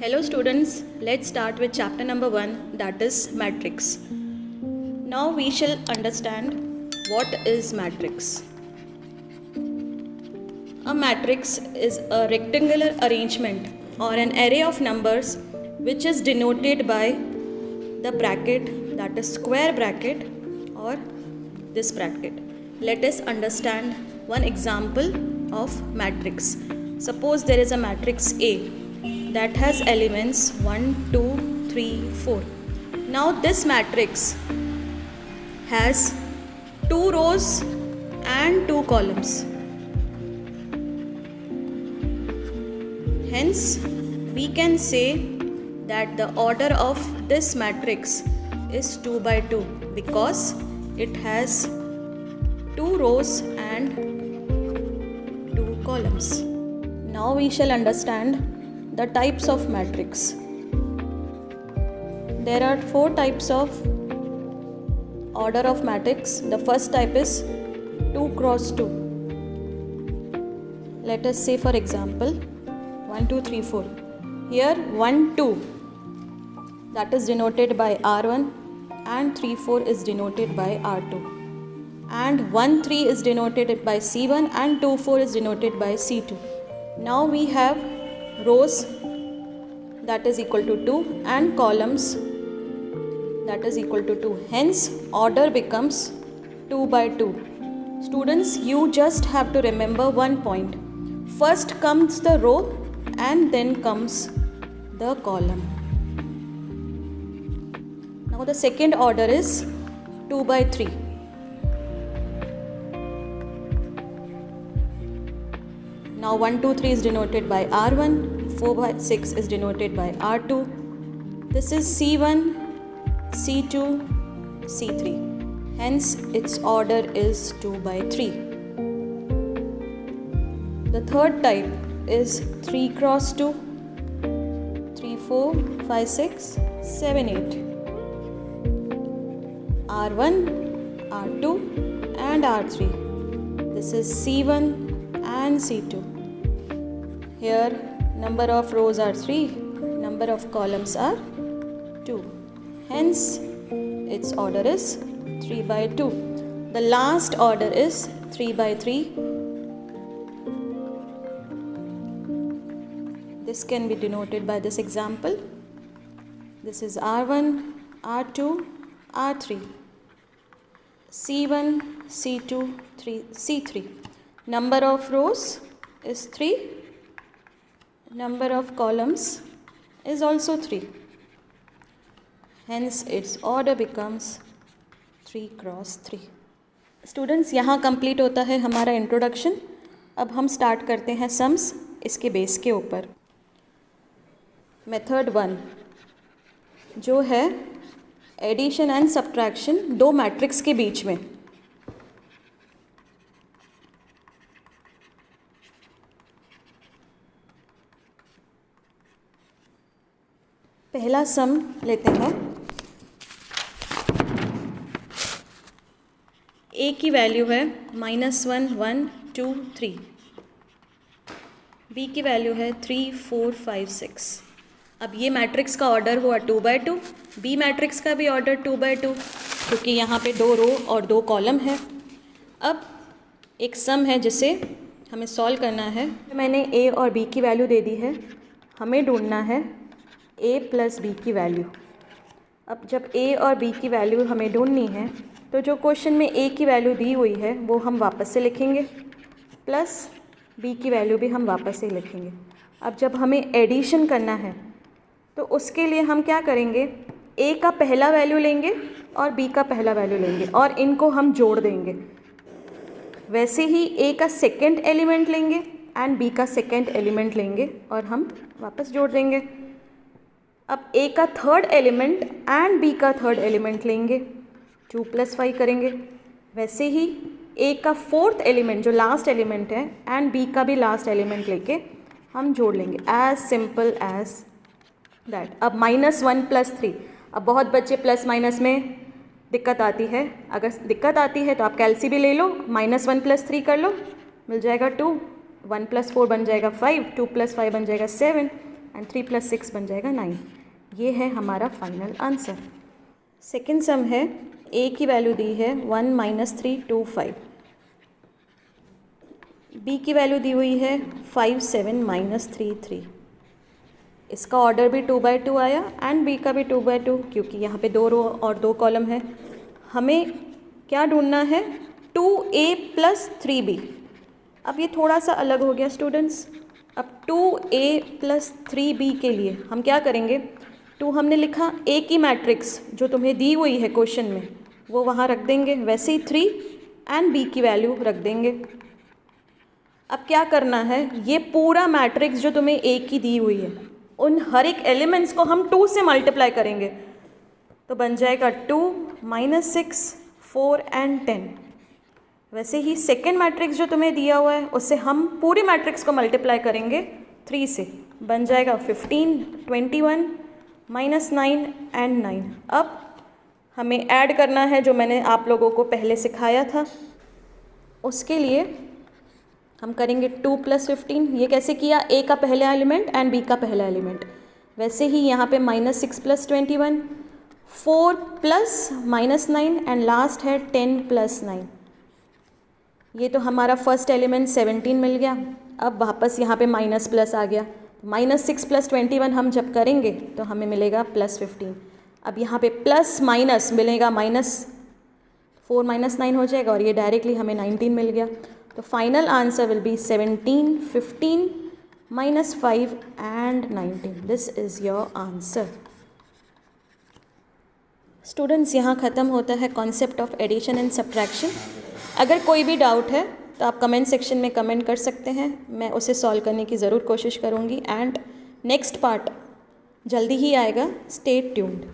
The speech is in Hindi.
Hello students, let's start with chapter number 1, that is matrix. Now we shall understand what is matrix. A matrix is a rectangular arrangement or an array of numbers which is denoted by the bracket, that is square bracket or this bracket. Let us understand one example of matrix. Suppose there is a matrix A that has elements 1, 2, 3, 4. Now this matrix has 2 rows and 2 columns. Hence, we can say that the order of this matrix is 2 by 2 because it has 2 rows and 2 columns. Now we shall understand the types of matrix. There are 4 types of order of matrix. The first type is 2 cross 2. Let us say for example 1, 2, 3, 4. Here 1, 2 that is denoted by R1 and 3, 4 is denoted by R2. And 1, 3 is denoted by C1 and 2, 4 is denoted by C2. Now we have rows that is equal to 2 and columns that is equal to 2. Hence, order becomes 2 by 2. Students, you just have to remember one point. First comes the row and then comes the column. Now the second order is 2 by 3. Now 1, 2, 3 is denoted by R1, 4 by 6 is denoted by R2. This is C1, C2, C3. Hence its order is 2 by 3. The third type is 3 cross 2, 3, 4, 5, 6, 7, 8. R1, R2 and R3. This is C1 and C2. Here number of rows are 3, number of columns are 2. Hence its order is 3 by 2. The last order is 3 by 3. This can be denoted by this example. This is R1, R2, R3, C1, C2, C3. Number of rows is 3. Number of columns is also 3. Hence its order becomes 3 cross 3. Students, यहाँ कंप्लीट होता है हमारा इंट्रोडक्शन. अब हम स्टार्ट करते हैं सम्स इसके बेस के ऊपर. मेथड 1 जो है एडिशन एंड सब्ट्रैक्शन दो मैट्रिक्स के बीच में. पहला सम लेते हैं. ए की वैल्यू है -1, 1, 2, 3. बी की वैल्यू है 3, 4, 5, 6. अब ये मैट्रिक्स का ऑर्डर हुआ 2 by 2. बी मैट्रिक्स का भी ऑर्डर 2 by 2 क्योंकि यहाँ पे 2 रो और 2 कॉलम है. अब एक सम है जिसे हमें सॉल्व करना है. मैंने ए और बी की वैल्यू दे दी है. हमें ढूंढना है ए प्लस बी की वैल्यू. अब जब ए और बी की वैल्यू हमें ढूंढनी है तो जो क्वेश्चन में ए की वैल्यू दी हुई है वो हम वापस से लिखेंगे प्लस बी की वैल्यू भी हम वापस से लिखेंगे. अब जब हमें एडिशन करना है तो उसके लिए हम क्या करेंगे, ए का पहला वैल्यू लेंगे और बी का पहला वैल्यू लेंगे और इनको हम जोड़ देंगे. वैसे ही ए का सेकेंड एलिमेंट लेंगे एंड बी का सेकेंड एलिमेंट लेंगे और हम वापस जोड़ देंगे. अब ए का थर्ड एलिमेंट एंड बी का थर्ड एलिमेंट लेंगे, 2 + 5 करेंगे. वैसे ही ए का फोर्थ एलिमेंट जो लास्ट एलिमेंट है एंड बी का भी लास्ट एलिमेंट लेके हम जोड़ लेंगे. As simple as that. अब -1 + 3. अब बहुत बच्चे प्लस माइनस में दिक्कत आती है. अगर दिक्कत आती है तो आप कैलसी भी ले लो, -1 + 3 कर लो, मिल जाएगा 2. 1 + 4 बन जाएगा 5, 2 + 5 बन जाएगा 7 एंड 3 + 6 बन जाएगा 9। ये है हमारा फाइनल आंसर। सेकेंड सम है, ए की वैल्यू दी है 1 - 3 2 5, बी की वैल्यू दी हुई है 5 7 - 3 3। इसका ऑर्डर भी 2/2 आया एंड बी का भी 2/2, क्योंकि यहाँ पे 2 रो और 2 कॉलम है। हमें क्या ढूंढना है, 2a + 3b। अब ये थोड़ा सा अलग हो गया स्टूडेंट्स। अब 2a + 3b के लिए हम क्या करेंगे, 2 हमने लिखा, a की मैट्रिक्स जो तुम्हें दी हुई है क्वेश्चन में वो वहाँ रख देंगे, वैसे ही 3 एंड b की वैल्यू रख देंगे। अब क्या करना है, ये पूरा मैट्रिक्स जो तुम्हें a की दी हुई है उन हर एक एलिमेंट्स को हम 2 से मल्टीप्लाई करेंगे, तो बन जाएगा 2 - 6 4 एंड 10। वैसे ही सेकेंड मैट्रिक्स जो तुम्हें दिया हुआ है उससे हम पूरी मैट्रिक्स को मल्टीप्लाई करेंगे 3 से, बन जाएगा 15 21 -9 एंड 9। अब हमें ऐड करना है जो मैंने आप लोगों को पहले सिखाया था। उसके लिए हम करेंगे 2 + 15। ये कैसे किया, a का पहला एलिमेंट एंड b का पहला एलिमेंट। वैसे ही यहाँ पे -6 + 21, 4 + -9 एंड लास्ट है 10 + 9। ये तो हमारा फर्स्ट एलिमेंट 17 मिल गया। अब वापस यहाँ पे माइनस प्लस आ गया, -6 + 21 हम जब करेंगे तो हमें मिलेगा +15। अब यहाँ पे प्लस माइनस मिलेगा, -4 - 9 हो जाएगा और ये डायरेक्टली हमें 19 मिल गया। तो final answer will be 17 15 -5 and 19। This is your answer. Students, यहाँ ख़त्म होता है concept of addition and subtraction. अगर कोई भी डाउट है तो आप कमेंट सेक्शन में कमेंट कर सकते हैं, मैं उसे सॉल्व करने की ज़रूर कोशिश करूँगी। एंड नेक्स्ट पार्ट जल्दी ही आएगा, स्टे ट्यून्ड।